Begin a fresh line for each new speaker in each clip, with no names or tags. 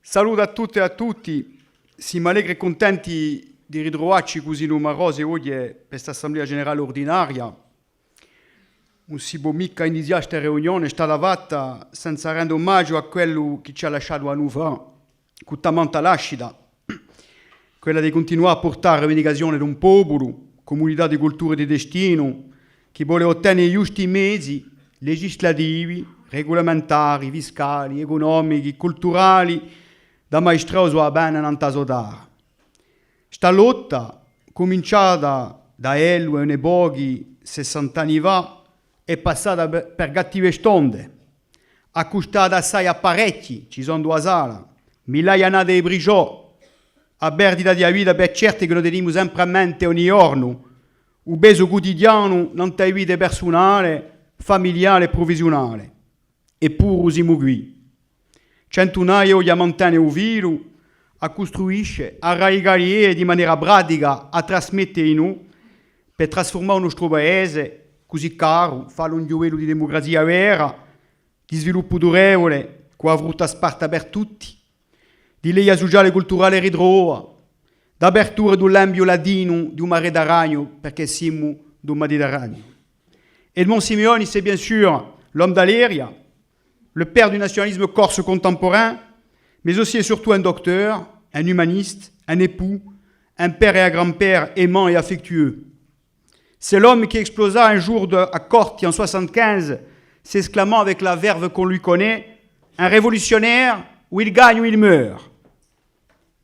Saluto a tutte e a tutti, siamo allegri e contenti di ritrovarci così numerosi oggi per questa assemblea generale ordinaria. Non si può mica iniziare questa riunione, è stata fatta senza rendere omaggio a quello che ci ha lasciato a noi fa, con tanta lascita, quella di continuare a portare rivendicazione di un popolo, comunità di cultura e di destino, che vuole ottenere i giusti mezzi legislativi, regolamentari, fiscali, economici, culturali, da maestrato a bene non tasodare. Sta lotta, cominciata da Elue e pochi 60 anni fa, è passata per cattive stonde. Ha costato assai a parecchi, ci sono due sale, migliaia di brigiò, a perdita di vita per certi che lo teniamo sempre a mente ogni giorno, un peso quotidiano non te vita personale, familiare e provvisionale. Eppure siamo qui. Centinaia di mantiene un virus, a costruisce, a raigare di maniera pratica, a trasmettere in noi, per trasformare il nostro paese così caro, fare un giovello di democrazia vera, di sviluppo durevole, con la frutta sparta per tutti, di legge sociale e culturale ritrova, d'apertura dell'ambito latino di un mare d'Aragno, perché siamo di un Mediterraneo. Edmond Simeoni, c'est bien sûr l'homme d'Aléria, le père du nationalisme corse contemporain, mais aussi et surtout un docteur, un humaniste, un époux, un père et un grand-père aimant et affectueux. C'est l'homme qui explosa un jour à Corti en 75, s'exclamant avec la verve qu'on lui connaît, un révolutionnaire, où il gagne ou il meurt.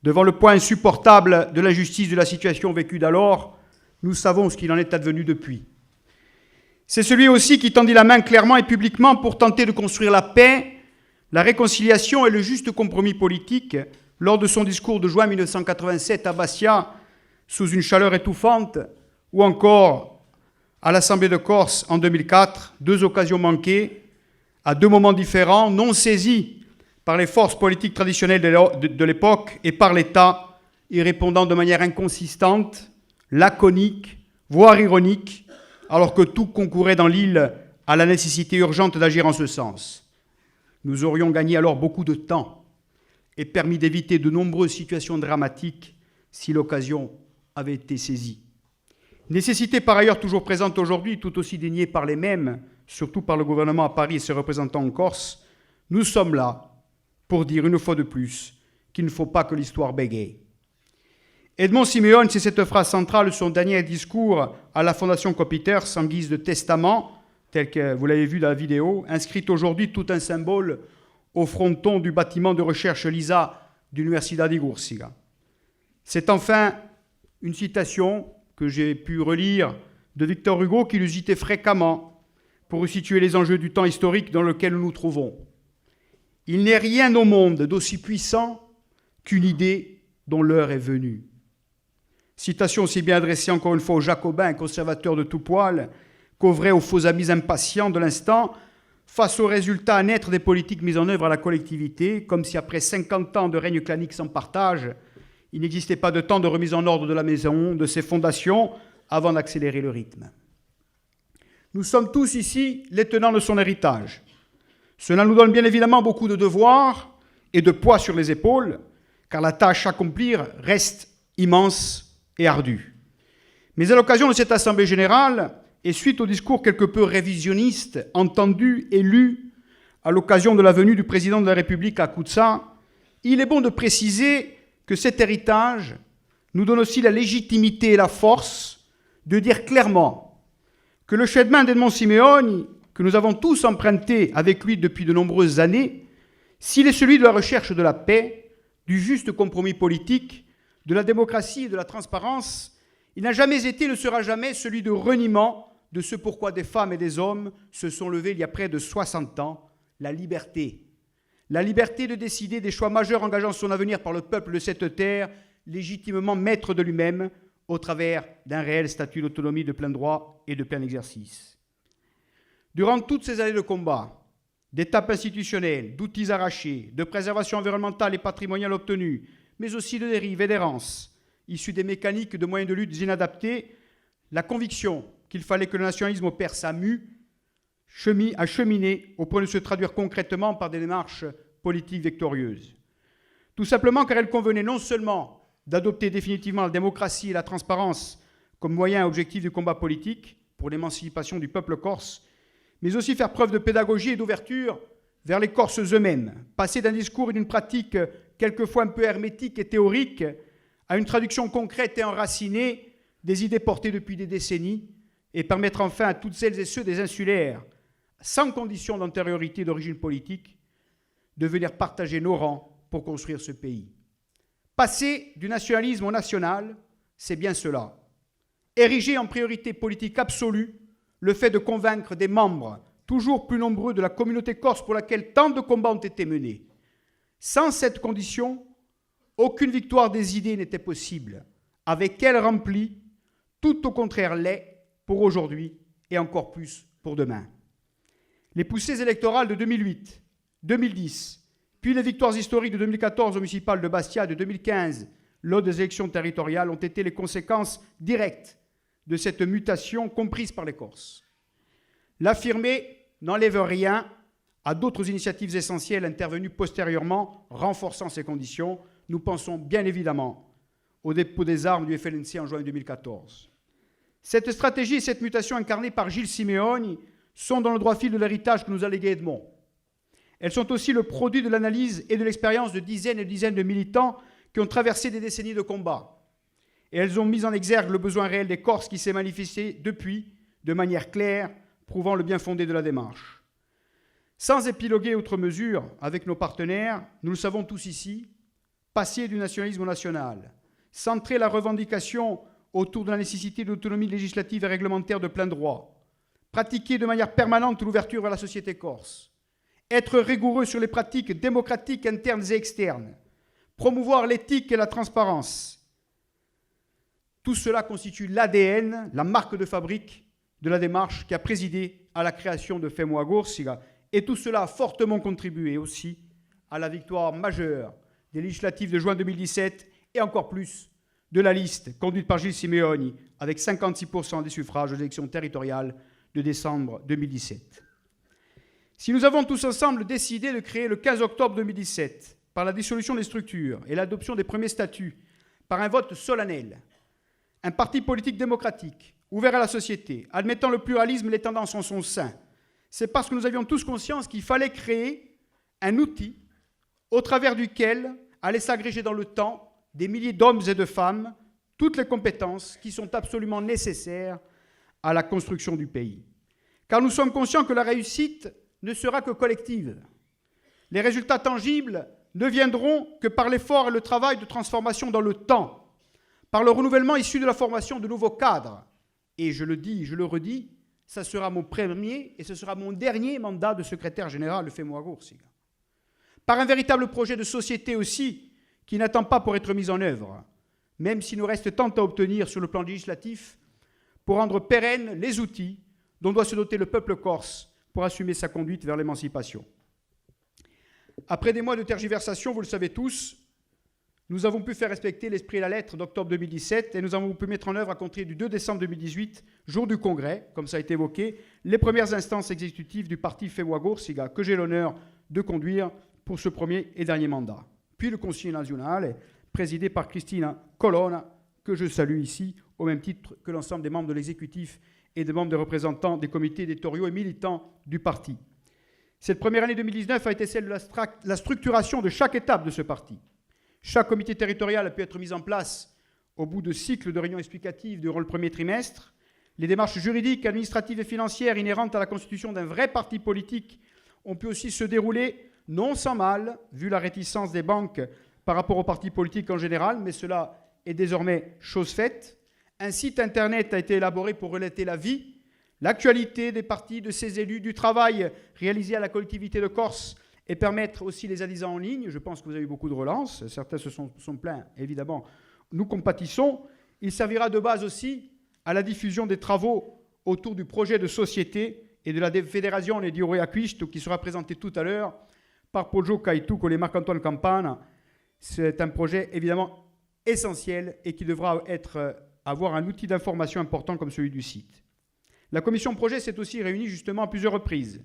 Devant le poids insupportable de l'injustice de la situation vécue d'alors, nous savons ce qu'il en est advenu depuis. C'est celui aussi qui tendit la main clairement et publiquement pour tenter de construire la paix, la réconciliation et le juste compromis politique lors de son discours de juin 1987 à Bastia, sous une chaleur étouffante, ou encore à l'Assemblée de Corse en 2004, deux occasions manquées, à deux moments différents, non saisis par les forces politiques traditionnelles de l'époque et par l'État, y répondant de manière inconsistante, laconique, voire ironique, alors que tout concourait dans l'île à la nécessité urgente d'agir en ce sens. Nous aurions gagné alors beaucoup de temps et permis d'éviter de nombreuses situations dramatiques si l'occasion avait été saisie. Nécessité par ailleurs toujours présente aujourd'hui, tout aussi déniée par les mêmes, surtout par le gouvernement à Paris et ses représentants en Corse, nous sommes là pour dire une fois de plus qu'il ne faut pas que l'histoire bégaye. Edmond Simeoni, c'est cette phrase centrale de son dernier discours à la Fondation Copiters en guise de testament, tel que vous l'avez vu dans la vidéo, inscrit aujourd'hui tout un symbole au fronton du bâtiment de recherche LISA d'Università di Corsica. C'est enfin une citation que j'ai pu relire de Victor Hugo qui l'usitait fréquemment pour situer les enjeux du temps historique dans lequel nous nous trouvons. Il n'est rien au monde d'aussi puissant qu'une idée dont l'heure est venue. Citation aussi bien adressée encore une fois aux jacobins, conservateurs de tout poil, qu'aux vrais aux faux amis impatients de l'instant, face aux résultats à naître des politiques mises en œuvre à la collectivité, comme si après 50 ans de règne clanique sans partage, il n'existait pas de temps de remise en ordre de la maison, de ses fondations, avant d'accélérer le rythme. Nous sommes tous ici les tenants de son héritage. Cela nous donne bien évidemment beaucoup de devoirs et de poids sur les épaules, car la tâche à accomplir reste immense et ardue. Mais à l'occasion de cette Assemblée générale, et suite au discours quelque peu révisionniste, entendu et lu à l'occasion de la venue du président de la République à Kutza, il est bon de préciser que cet héritage nous donne aussi la légitimité et la force de dire clairement que le chemin d'Edmond Simeoni, que nous avons tous emprunté avec lui depuis de nombreuses années, s'il est celui de la recherche de la paix, du juste compromis politique, de la démocratie et de la transparence, il n'a jamais été et ne sera jamais celui de reniement de ce pourquoi des femmes et des hommes se sont levés il y a près de 60 ans, la liberté. La liberté de décider des choix majeurs engageant son avenir par le peuple de cette terre, légitimement maître de lui-même, au travers d'un réel statut d'autonomie de plein droit et de plein exercice. Durant toutes ces années de combat, d'étapes institutionnelles, d'outils arrachés, de préservation environnementale et patrimoniale obtenue, mais aussi de dérives et d'errances, issues des mécaniques de moyens de lutte inadaptés, la conviction qu'il fallait que le nationalisme opère sa mue a cheminé au point de se traduire concrètement par des démarches politiques victorieuses. Tout simplement car il convenait non seulement d'adopter définitivement la démocratie et la transparence comme moyen et objectif du combat politique pour l'émancipation du peuple corse, mais aussi faire preuve de pédagogie et d'ouverture vers les Corses eux-mêmes, passer d'un discours et d'une pratique quelquefois un peu hermétique et théorique à une traduction concrète et enracinée des idées portées depuis des décennies et permettre enfin à toutes celles et ceux des insulaires, sans condition d'antériorité et d'origine politique, de venir partager nos rangs pour construire ce pays. Passer du nationalisme au national, c'est bien cela. Ériger en priorité politique absolue le fait de convaincre des membres toujours plus nombreux de la communauté corse pour laquelle tant de combats ont été menés. Sans cette condition, aucune victoire des idées n'était possible. Avec elle remplie, tout au contraire l'est pour aujourd'hui et encore plus pour demain. Les poussées électorales de 2008, 2010, puis les victoires historiques de 2014 au municipal de Bastia, de 2015, lors des élections territoriales, ont été les conséquences directes de cette mutation comprise par les Corses. L'affirmer n'enlève rien à d'autres initiatives essentielles intervenues postérieurement, renforçant ces conditions. Nous pensons bien évidemment au dépôt des armes du FLNC en juin 2014. Cette stratégie et cette mutation incarnées par Gilles Simeoni sont dans le droit fil de l'héritage que nous a légué Edmond. Elles sont aussi le produit de l'analyse et de l'expérience de dizaines et dizaines de militants qui ont traversé des décennies de combat. Et elles ont mis en exergue le besoin réel des Corses qui s'est manifesté depuis, de manière claire, prouvant le bien fondé de la démarche. Sans épiloguer outre mesure avec nos partenaires, nous le savons tous ici, passer du nationalisme au national, centrer la revendication autour de la nécessité de l'autonomie législative et réglementaire de plein droit, pratiquer de manière permanente l'ouverture vers la société corse, être rigoureux sur les pratiques démocratiques internes et externes, promouvoir l'éthique et la transparence. Tout cela constitue l'ADN, la marque de fabrique de la démarche qui a présidé à la création de Femoa Gorsiga. Et tout cela a fortement contribué aussi à la victoire majeure des législatives de juin 2017 et encore plus de la liste conduite par Gilles Simeoni avec 56% des suffrages aux élections territoriales de décembre 2017. Si nous avons tous ensemble décidé de créer le 15 octobre 2017, par la dissolution des structures et l'adoption des premiers statuts, par un vote solennel, un parti politique démocratique, ouvert à la société, admettant le pluralisme et les tendances en son sein, c'est parce que nous avions tous conscience qu'il fallait créer un outil au travers duquel allaient s'agréger dans le temps des milliers d'hommes et de femmes, toutes les compétences qui sont absolument nécessaires à la construction du pays. Car nous sommes conscients que la réussite ne sera que collective. Les résultats tangibles ne viendront que par l'effort et le travail de transformation dans le temps, par le renouvellement issu de la formation de nouveaux cadres. Et je le dis, je le redis, ça sera mon premier et ce sera mon dernier mandat de secrétaire général de Femoa Gorsiga. Par un véritable projet de société aussi, qui n'attend pas pour être mis en œuvre, même s'il nous reste tant à obtenir sur le plan législatif, pour rendre pérennes les outils dont doit se doter le peuple corse pour assumer sa conduite vers l'émancipation. Après des mois de tergiversation, vous le savez tous, nous avons pu faire respecter l'esprit et la lettre d'octobre 2017 et nous avons pu mettre en œuvre à compter du 2 décembre 2018, jour du Congrès, comme ça a été évoqué, les premières instances exécutives du parti Femoa Gorsiga, que j'ai l'honneur de conduire pour ce premier et dernier mandat. Puis le Conseil national, présidé par Cristina Colonna, que je salue ici, au même titre que l'ensemble des membres de l'exécutif et des membres des représentants des comités éditoriaux et militants du parti. Cette première année 2019 a été celle de la structuration de chaque étape de ce parti. Chaque comité territorial a pu être mis en place au bout de cycles de réunions explicatives durant le premier trimestre. Les démarches juridiques, administratives et financières inhérentes à la constitution d'un vrai parti politique ont pu aussi se dérouler non sans mal, vu la réticence des banques par rapport aux partis politiques en général, mais cela est désormais chose faite. Un site internet a été élaboré pour relater la vie, l'actualité des partis, de ses élus, du travail réalisé à la collectivité de Corse et permettre aussi les analysants en ligne. Je pense que vous avez eu beaucoup de relances. Certains se sont plaints, évidemment. Nous compatissons. Il servira de base aussi à la diffusion des travaux autour du projet de société et de la Fédération di Acquisto qui sera présenté tout à l'heure par Poggio Caituco et Marc-Antoine Campana. C'est un projet évidemment essentiel et qui devra avoir un outil d'information important comme celui du site. La commission projet s'est aussi réunie justement à plusieurs reprises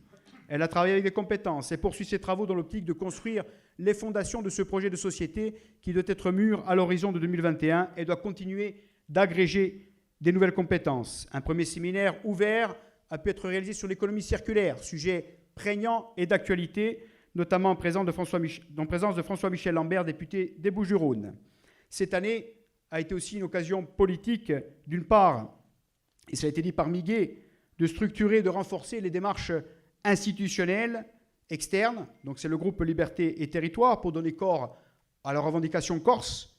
Elle a travaillé avec des compétences et poursuit ses travaux dans l'optique de construire les fondations de ce projet de société qui doit être mûr à l'horizon de 2021 et doit continuer d'agréger des nouvelles compétences. Un premier séminaire ouvert a pu être réalisé sur l'économie circulaire, sujet prégnant et d'actualité, notamment en présence de François-Michel Lambert, député des Bouches-du-Rhône. Cette année a été aussi une occasion politique, d'une part, et ça a été dit par Miguet, de structurer, de renforcer les démarches institutionnelles externes. Donc c'est le groupe Liberté et Territoire pour donner corps à la revendication corse.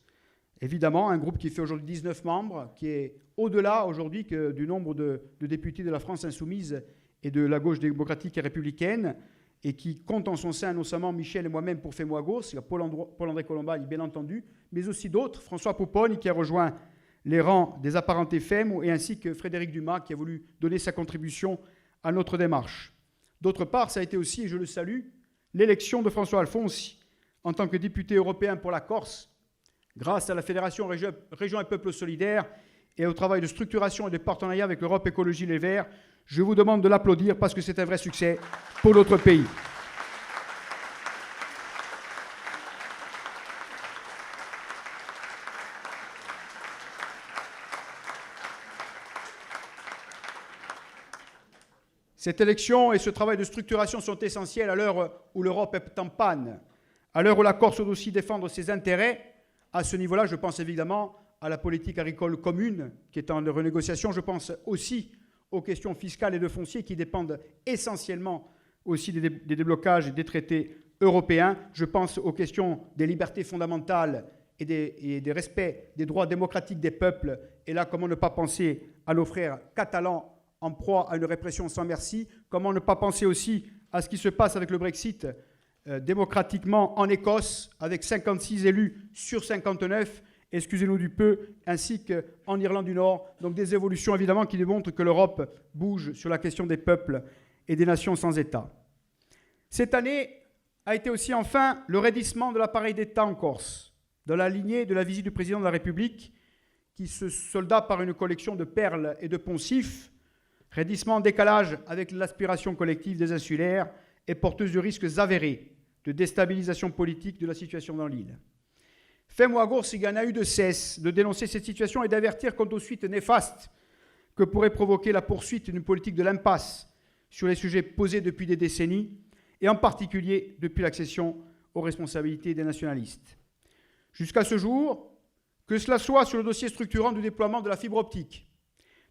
Évidemment, un groupe qui fait aujourd'hui 19 membres, qui est au-delà aujourd'hui que du nombre de députés de la France insoumise et de la gauche démocratique et républicaine, et qui compte en son sein notamment Michel et moi-même pour Fais-moi Gauche, il y a Paul-André Colombagne, bien entendu, mais aussi d'autres, François Popogne qui a rejoint les rangs des apparentés FEM, et ainsi que Frédéric Dumas qui a voulu donner sa contribution à notre démarche. D'autre part, ça a été aussi, et je le salue, l'élection de François Alfonsi en tant que député européen pour la Corse, grâce à la Fédération Régions et Peuples Solidaires et au travail de structuration et de partenariat avec l'Europe Écologie Les Verts. Je vous demande de l'applaudir parce que c'est un vrai succès pour notre pays. Cette élection et ce travail de structuration sont essentiels à l'heure où l'Europe est en panne, à l'heure où la Corse doit aussi défendre ses intérêts. À ce niveau-là, je pense évidemment à la politique agricole commune qui est en renégociation. Je pense aussi aux questions fiscales et de foncier qui dépendent essentiellement aussi des déblocages des traités européens. Je pense aux questions des libertés fondamentales et des respects des droits démocratiques des peuples. Et là, comment ne pas penser à nos frères catalans en proie à une répression sans merci? Comment ne pas penser aussi à ce qui se passe avec le Brexit démocratiquement en Écosse, avec 56 élus sur 59, excusez-nous du peu, ainsi qu'en Irlande du Nord. Donc des évolutions évidemment qui démontrent que l'Europe bouge sur la question des peuples et des nations sans État. Cette année a été aussi enfin le raidissement de l'appareil d'État en Corse, dans la lignée de la visite du président de la République, qui se solda par une collection de perles et de poncifs, raidissement en décalage avec l'aspiration collective des insulaires et porteuse de risques avérés de déstabilisation politique de la situation dans l'île. Fais-moi Gauche, il n'a eu de cesse de dénoncer cette situation et d'avertir quant aux suites néfastes que pourrait provoquer la poursuite d'une politique de l'impasse sur les sujets posés depuis des décennies, et en particulier depuis l'accession aux responsabilités des nationalistes. Jusqu'à ce jour, que cela soit sur le dossier structurant du déploiement de la fibre optique,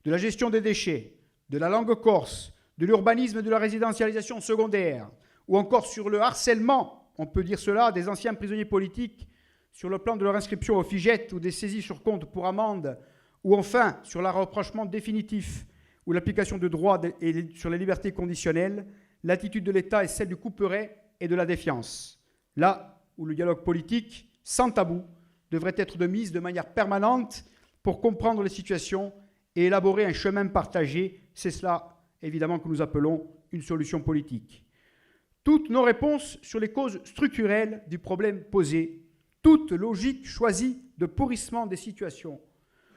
de la gestion des déchets, de la langue corse, de l'urbanisme et de la résidentialisation secondaire, ou encore sur le harcèlement, on peut dire cela, des anciens prisonniers politiques, sur le plan de leur inscription au FIGET ou des saisies sur compte pour amende, ou enfin sur le rapprochement définitif ou l'application de droits et sur les libertés conditionnelles, l'attitude de l'État est celle du couperet et de la défiance. Là où le dialogue politique, sans tabou, devrait être de mise de manière permanente pour comprendre les situations et élaborer un chemin partagé. C'est cela, évidemment, que nous appelons une solution politique. Toutes nos réponses sur les causes structurelles du problème posé, toute logique choisie de pourrissement des situations,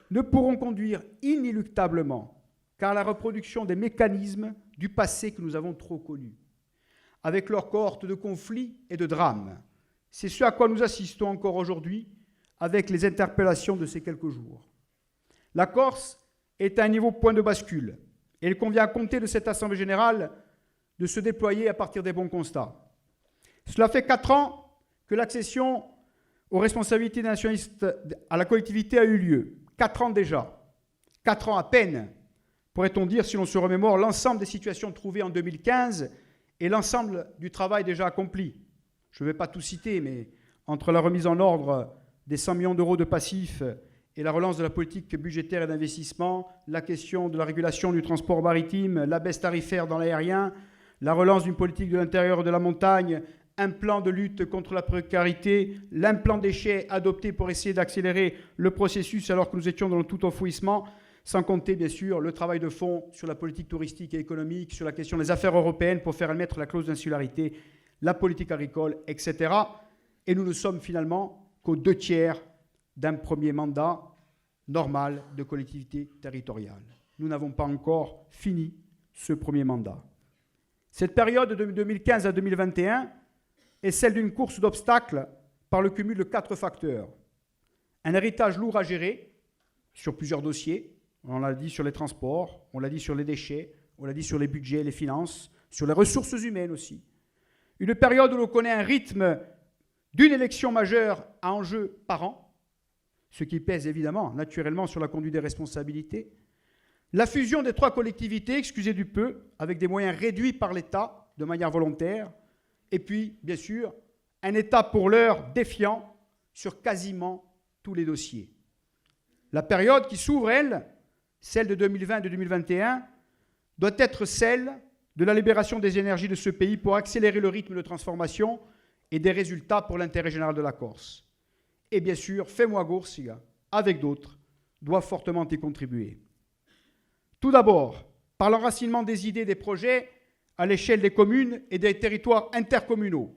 ne pourront conduire inéluctablement qu'à la reproduction des mécanismes du passé que nous avons trop connus, avec leur cohorte de conflits et de drames. C'est ce à quoi nous assistons encore aujourd'hui avec les interpellations de ces quelques jours. La Corse est à un niveau point de bascule, et il convient à compter de cette Assemblée générale de se déployer à partir des bons constats. Cela fait 4 ans que l'accession aux responsabilités nationalistes à la collectivité a eu lieu. 4 ans déjà. 4 ans à peine, pourrait-on dire, si l'on se remémore l'ensemble des situations trouvées en 2015 et l'ensemble du travail déjà accompli. Je ne vais pas tout citer, mais entre la remise en ordre des 100 millions d'euros de passifs et la relance de la politique budgétaire et d'investissement, la question de la régulation du transport maritime, la baisse tarifaire dans l'aérien, la relance d'une politique de l'intérieur et de la montagne, un plan de lutte contre la précarité, l'implant déchets adopté pour essayer d'accélérer le processus alors que nous étions dans le tout enfouissement, sans compter bien sûr le travail de fond sur la politique touristique et économique, sur la question des affaires européennes pour faire admettre la clause d'insularité, la politique agricole, etc. Et nous ne sommes finalement qu'aux 2/3 d'un premier mandat normal de collectivité territoriale. Nous n'avons pas encore fini ce premier mandat. Cette période de 2015 à 2021 est celle d'une course d'obstacles par le cumul de 4 facteurs. Un héritage lourd à gérer sur plusieurs dossiers. On l'a dit sur les transports, on l'a dit sur les déchets, on l'a dit sur les budgets, les finances, sur les ressources humaines aussi. Une période où l'on connaît un rythme d'une élection majeure à enjeu par an, ce qui pèse évidemment, naturellement, sur la conduite des responsabilités. La fusion des 3 collectivités, excusez du peu, avec des moyens réduits par l'État de manière volontaire. Et puis, bien sûr, un État pour l'heure défiant sur quasiment tous les dossiers. La période qui s'ouvre, elle, celle de 2020 et de 2021, doit être celle de la libération des énergies de ce pays pour accélérer le rythme de transformation et des résultats pour l'intérêt général de la Corse. Et bien sûr, Fais-moi Goursiga, avec d'autres, doit fortement y contribuer. Tout d'abord, par l'enracinement des idées et des projets à l'échelle des communes et des territoires intercommunaux.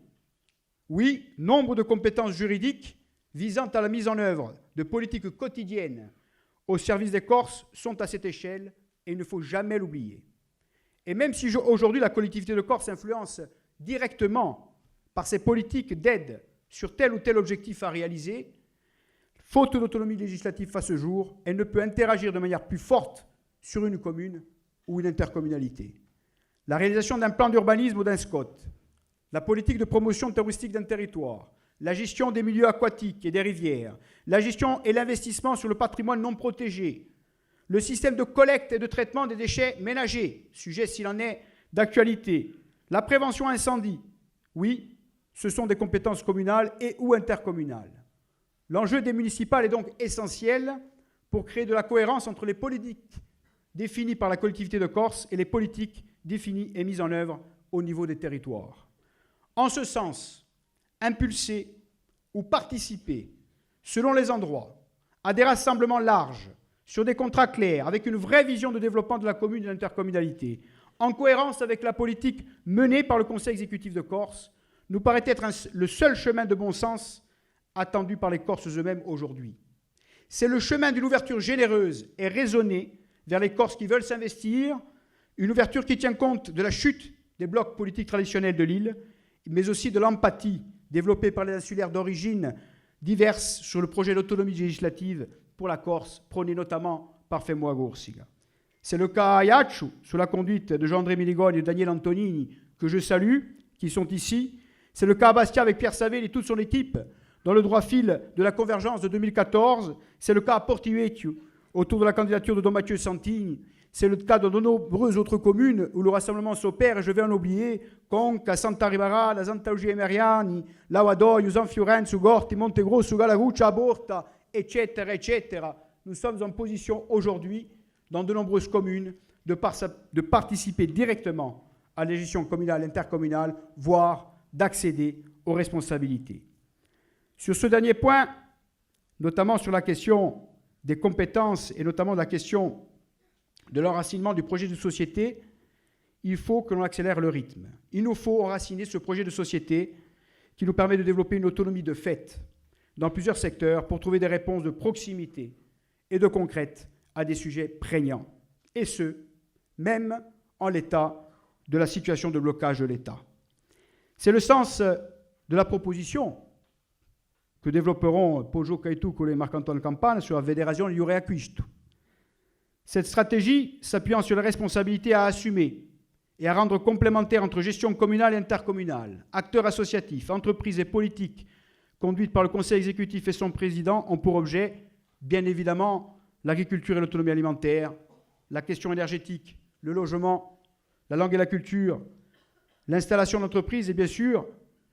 Oui, nombre de compétences juridiques visant à la mise en œuvre de politiques quotidiennes au service des Corses sont à cette échelle et il ne faut jamais l'oublier. Et même si aujourd'hui la collectivité de Corse influence directement par ses politiques d'aide sur tel ou tel objectif à réaliser, faute d'autonomie législative à ce jour, elle ne peut interagir de manière plus forte sur une commune ou une intercommunalité. La réalisation d'un plan d'urbanisme ou d'un SCOT, la politique de promotion touristique d'un territoire, la gestion des milieux aquatiques et des rivières, la gestion et l'investissement sur le patrimoine non protégé, le système de collecte et de traitement des déchets ménagers, sujet s'il en est d'actualité, la prévention incendie, oui, ce sont des compétences communales et ou intercommunales. L'enjeu des municipales est donc essentiel pour créer de la cohérence entre les politiques définies par la collectivité de Corse et les politiques définies et mises en œuvre au niveau des territoires. En ce sens, impulser ou participer, selon les endroits, à des rassemblements larges, sur des contrats clairs, avec une vraie vision de développement de la commune et de l'intercommunalité, en cohérence avec la politique menée par le Conseil exécutif de Corse, nous paraît être le seul chemin de bon sens attendu par les Corses eux-mêmes aujourd'hui. C'est le chemin d'une ouverture généreuse et raisonnée vers les Corses qui veulent s'investir, une ouverture qui tient compte de la chute des blocs politiques traditionnels de l'île, mais aussi de l'empathie développée par les insulaires d'origine diverses sur le projet d'autonomie législative pour la Corse, prôné notamment par Fais-moi Goursiga. C'est le cas à Ajaccio, sous la conduite de Jean-André Miligoni et de Daniel Antonini, que je salue, qui sont ici. C'est le cas à Bastia avec Pierre Savel et toute son équipe, dans le droit fil de la convergence de 2014. C'est le cas à Portivecchio, autour de la candidature de Don Mathieu Santini. C'est le cas dans de nombreuses autres communes où le rassemblement s'opère, et je vais en oublier, Conca, Santa Ribara, la Santa Lucia Meriani, Lavadoio, San Fiorenzo, Gorti, Montegrosso, Galaguccia, Borta, etc., etc. Nous sommes en position aujourd'hui, dans de nombreuses communes, de participer directement à la gestion communale, intercommunale, voire d'accéder aux responsabilités. Sur ce dernier point, notamment sur la question des compétences et notamment la question de l'enracinement du projet de société, il faut que l'on accélère le rythme. Il nous faut enraciner ce projet de société qui nous permet de développer une autonomie de fait dans plusieurs secteurs pour trouver des réponses de proximité et de concrètes à des sujets prégnants. Et ce, même en l'état de la situation de blocage de l'État. C'est le sens de la proposition que développeront Poggio Caetucolo et Marc-Antoine Campane sur la Fédération Iure Acquisto. Cette stratégie, s'appuyant sur les responsabilités à assumer et à rendre complémentaires entre gestion communale et intercommunale, acteurs associatifs, entreprises et politiques, conduites par le Conseil exécutif et son président, ont pour objet, bien évidemment, l'agriculture et l'autonomie alimentaire, la question énergétique, le logement, la langue et la culture, l'installation d'entreprises et bien sûr,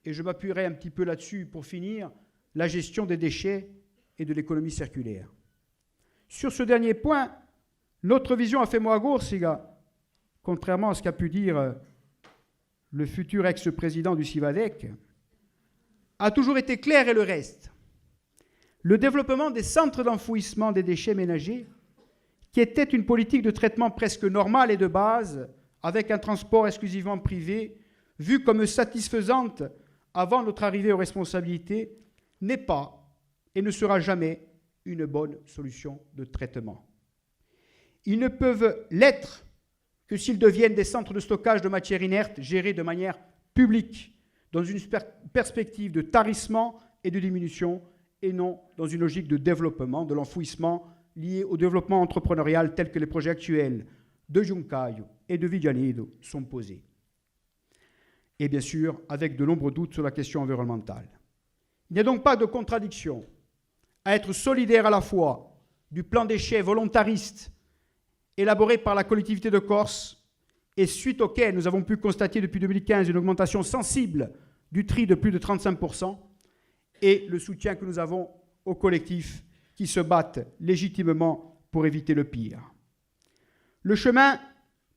et je m'appuierai un petit peu là-dessus pour finir, la gestion des déchets et de l'économie circulaire. Sur ce dernier point, notre vision à Fais-moi Goursiga, contrairement à ce qu'a pu dire le futur ex-président du CIVADEC, a toujours été claire et le reste. Le développement des centres d'enfouissement des déchets ménagers, qui était une politique de traitement presque normale et de base, avec un transport exclusivement privé, vue comme satisfaisante avant notre arrivée aux responsabilités, n'est pas et ne sera jamais une bonne solution de traitement. Ils ne peuvent l'être que s'ils deviennent des centres de stockage de matières inertes gérés de manière publique, dans une perspective de tarissement et de diminution, et non dans une logique de développement, de l'enfouissement lié au développement entrepreneurial tel que les projets actuels de Juncaio et de Villanedo sont posés. Et bien sûr, avec de nombreux doutes sur la question environnementale. Il n'y a donc pas de contradiction à être solidaire à la fois du plan déchets volontariste élaboré par la collectivité de Corse et suite auquel nous avons pu constater depuis 2015 une augmentation sensible du tri de plus de 35%, et le soutien que nous avons aux collectifs qui se battent légitimement pour éviter le pire. Le chemin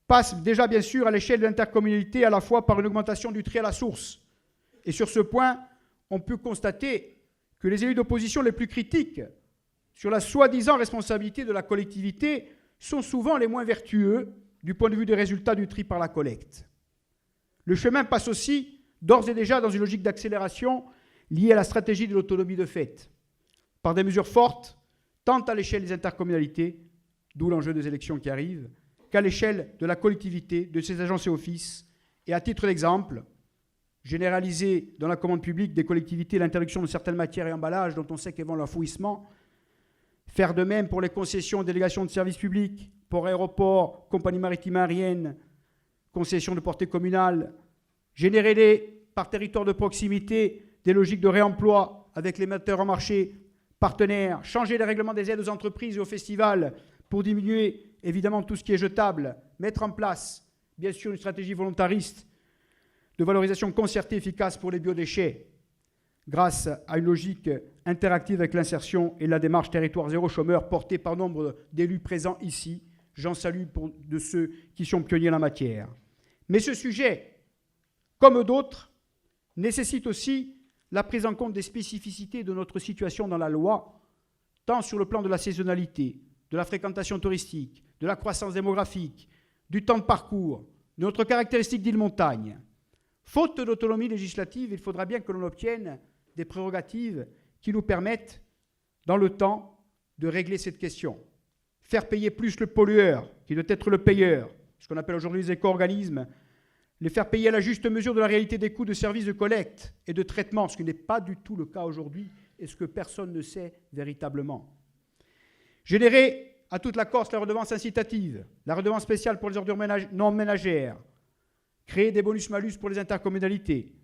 passe déjà bien sûr à l'échelle de l'intercommunalité à la fois par une augmentation du tri à la source. Et sur ce point, on peut constater que les élus d'opposition les plus critiques sur la soi-disant responsabilité de la collectivité sont souvent les moins vertueux du point de vue des résultats du tri par la collecte. Le chemin passe aussi d'ores et déjà dans une logique d'accélération liée à la stratégie de l'autonomie de fait, par des mesures fortes, tant à l'échelle des intercommunalités, d'où l'enjeu des élections qui arrivent, qu'à l'échelle de la collectivité, de ses agences et offices, et à titre d'exemple, généraliser dans la commande publique des collectivités l'interdiction de certaines matières et emballages dont on sait qu'elles vont l'enfouissement, faire de même pour les concessions, délégations de services publics, pour aéroports, compagnies maritimes aériennes, concessions de portée communale, générer par territoire de proximité des logiques de réemploi avec les metteurs en marché partenaires, changer les règlements des aides aux entreprises et aux festivals pour diminuer évidemment tout ce qui est jetable, mettre en place bien sûr une stratégie volontariste de valorisation concertée efficace pour les biodéchets grâce à une logique interactive avec l'insertion et la démarche territoire zéro chômeur portée par nombre d'élus présents ici. J'en salue de ceux qui sont pionniers en la matière. Mais ce sujet, comme d'autres, nécessite aussi la prise en compte des spécificités de notre situation dans la loi, tant sur le plan de la saisonnalité, de la fréquentation touristique, de la croissance démographique, du temps de parcours, de notre caractéristique d'île-montagne. Faute d'autonomie législative, il faudra bien que l'on obtienne des prérogatives qui nous permettent, dans le temps, de régler cette question. Faire payer plus le pollueur, qui doit être le payeur, ce qu'on appelle aujourd'hui les éco-organismes, les faire payer à la juste mesure de la réalité des coûts de services de collecte et de traitement, ce qui n'est pas du tout le cas aujourd'hui et ce que personne ne sait véritablement. Générer à toute la Corse la redevance incitative, la redevance spéciale pour les ordures non ménagères, créer des bonus-malus pour les intercommunalités,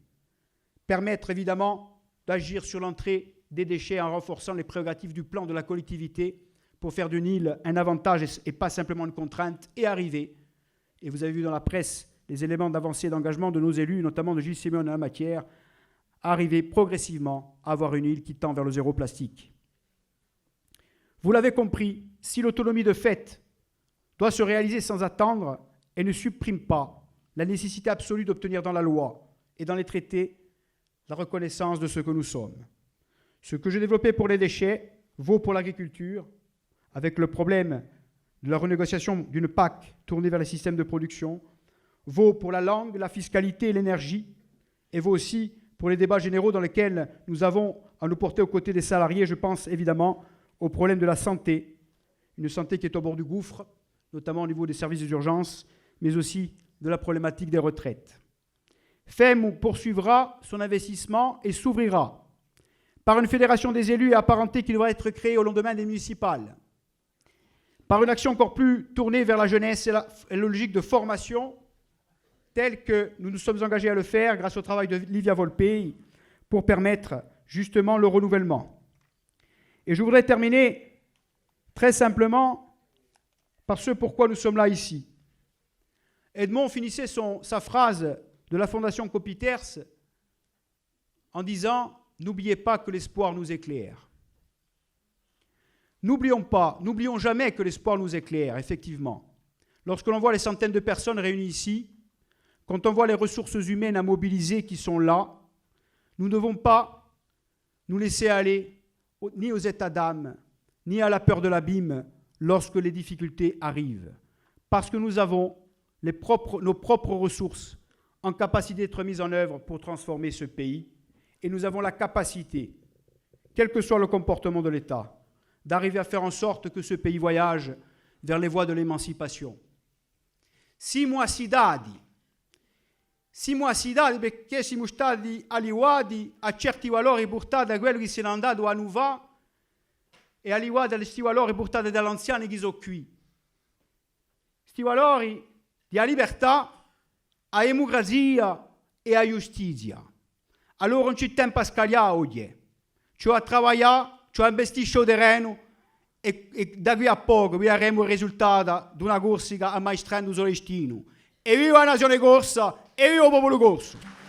permettre évidemment d'agir sur l'entrée des déchets en renforçant les prérogatives du plan de la collectivité pour faire d'une île un avantage et pas simplement une contrainte, et arriver, et vous avez vu dans la presse les éléments d'avancée et d'engagement de nos élus, notamment de Gilles Simeone en la matière, arriver progressivement à avoir une île qui tend vers le zéro plastique. Vous l'avez compris, si l'autonomie de fait doit se réaliser sans attendre, elle ne supprime pas la nécessité absolue d'obtenir dans la loi et dans les traités la reconnaissance de ce que nous sommes. Ce que j'ai développé pour les déchets vaut pour l'agriculture, avec le problème de la renégociation d'une PAC tournée vers les systèmes de production, vaut pour la langue, la fiscalité et l'énergie, et vaut aussi pour les débats généraux dans lesquels nous avons à nous porter aux côtés des salariés. Je pense évidemment au problème de la santé, une santé qui est au bord du gouffre, notamment au niveau des services d'urgence, mais aussi de la problématique des retraites. FEM poursuivra son investissement et s'ouvrira par une fédération des élus et apparentés qui devra être créée au lendemain des municipales, par une action encore plus tournée vers la jeunesse et la logique de formation, telle que nous nous sommes engagés à le faire grâce au travail de Livia Volpei pour permettre justement le renouvellement. Et je voudrais terminer très simplement par ce pourquoi nous sommes là ici. Edmond finissait sa phrase de la Fondation Copiterse en disant « N'oubliez pas que l'espoir nous éclaire ». N'oublions jamais que l'espoir nous éclaire, effectivement. Lorsque l'on voit les centaines de personnes réunies ici, quand on voit les ressources humaines à mobiliser qui sont là, nous ne devons pas nous laisser aller ni aux états d'âme, ni à la peur de l'abîme lorsque les difficultés arrivent. Parce que nous avons nos propres ressources en capacité d'être mises en œuvre pour transformer ce pays. Et nous avons la capacité, quel que soit le comportement de l'État, d'arriver à faire en sorte que ce pays voyage vers les voies de l'émancipation. siamo assidati perché siamo stati aliuati a certi valori portati da quelli che se ne è andato a Nuva e aliuati a questi valori portati dagli anziani che sono qui. Questi valori di libertà, a democrazia e a giustizia. Allora non c'è tempo a scagliare oggi, c'è a lavorare, c'è a investire sul terreno e da qui a poco vedremo il risultato di una corsa che ammaestrando il suo destino. E viva la nazione corsa e viva il popolo corso!